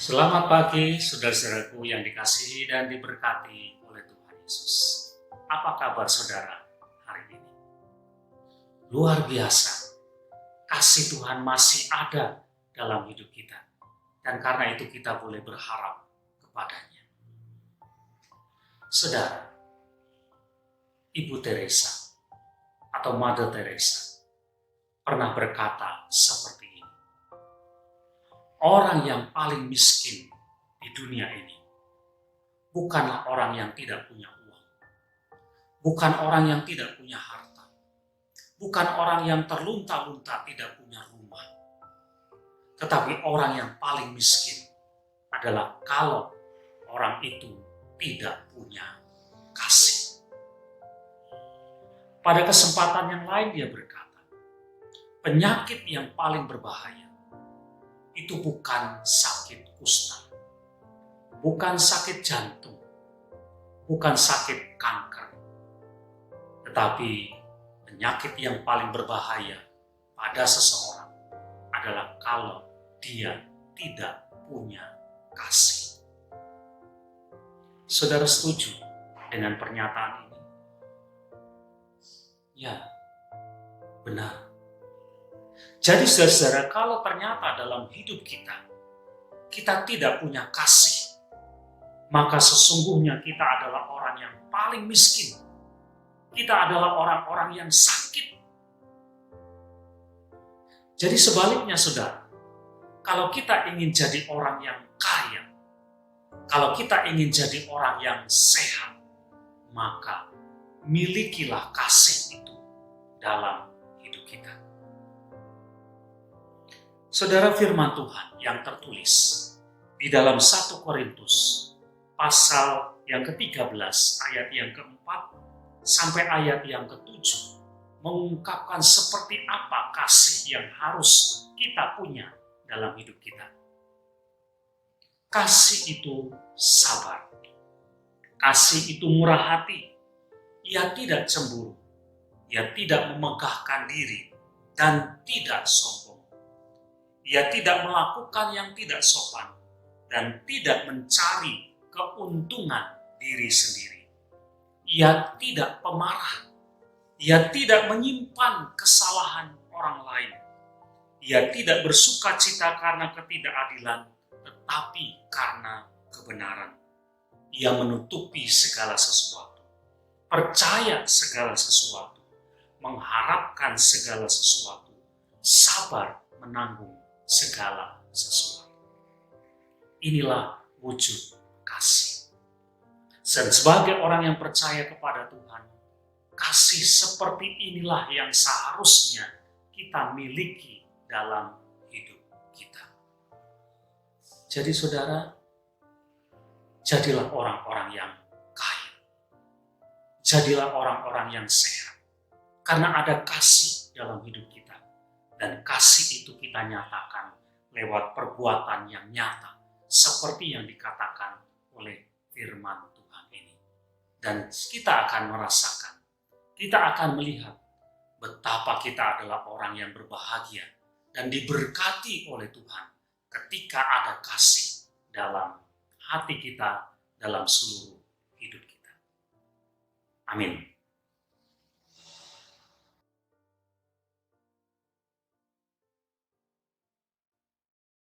Selamat pagi, saudara-saudaraku yang dikasihi dan diberkati oleh Tuhan Yesus. Apa kabar saudara hari ini? Luar biasa, kasih Tuhan masih ada dalam hidup kita. Dan karena itu kita boleh berharap kepadanya. Saudara, Ibu Teresa atau Mother Teresa pernah berkata seperti ini. Orang yang paling miskin di dunia ini bukanlah orang yang tidak punya uang, bukan orang yang tidak punya harta, bukan orang yang terlunta-lunta tidak punya rumah, tetapi orang yang paling miskin adalah kalau orang itu tidak punya kasih. Pada kesempatan yang lain dia berkata, penyakit yang paling berbahaya itu bukan sakit kusta, bukan sakit jantung, bukan sakit kanker, tetapi penyakit yang paling berbahaya pada seseorang adalah kalau dia tidak punya kasih. Saudara setuju dengan pernyataan ini? Ya, benar. Jadi saudara, kalau ternyata dalam hidup kita tidak punya kasih, maka sesungguhnya kita adalah orang yang paling miskin. Kita adalah orang-orang yang sakit. Jadi sebaliknya saudara, kalau kita ingin jadi orang yang kaya, kalau kita ingin jadi orang yang sehat, maka milikilah kasih itu dalam hidup kita. Saudara, firman Tuhan yang tertulis di dalam 1 Korintus pasal yang ke-13 ayat yang ke-4 sampai ayat yang ke-7 mengungkapkan seperti apa kasih yang harus kita punya dalam hidup kita. Kasih itu sabar. Kasih itu murah hati. Ia tidak cemburu. Ia tidak memegahkan diri dan tidak sombong. Ia tidak melakukan yang tidak sopan dan tidak mencari keuntungan diri sendiri. Ia tidak pemarah. Ia tidak menyimpan kesalahan orang lain. Ia tidak bersuka cita karena ketidakadilan, tetapi karena kebenaran. Ia menutupi segala sesuatu, percaya segala sesuatu, mengharapkan segala sesuatu, sabar menanggung segala sesuatu. Inilah wujud kasih. Dan sebagai orang yang percaya kepada Tuhan, kasih seperti inilah yang seharusnya kita miliki dalam hidup kita. Jadi saudara, jadilah orang-orang yang kaya. Jadilah orang-orang yang sehat. Karena ada kasih dalam hidup kita. Dan kasih itu kita nyatakan lewat perbuatan yang nyata. Seperti yang dikatakan oleh firman Tuhan ini. Dan kita akan merasakan, kita akan melihat betapa kita adalah orang yang berbahagia dan diberkati oleh Tuhan ketika ada kasih dalam hati kita, dalam seluruh hidup kita. Amin.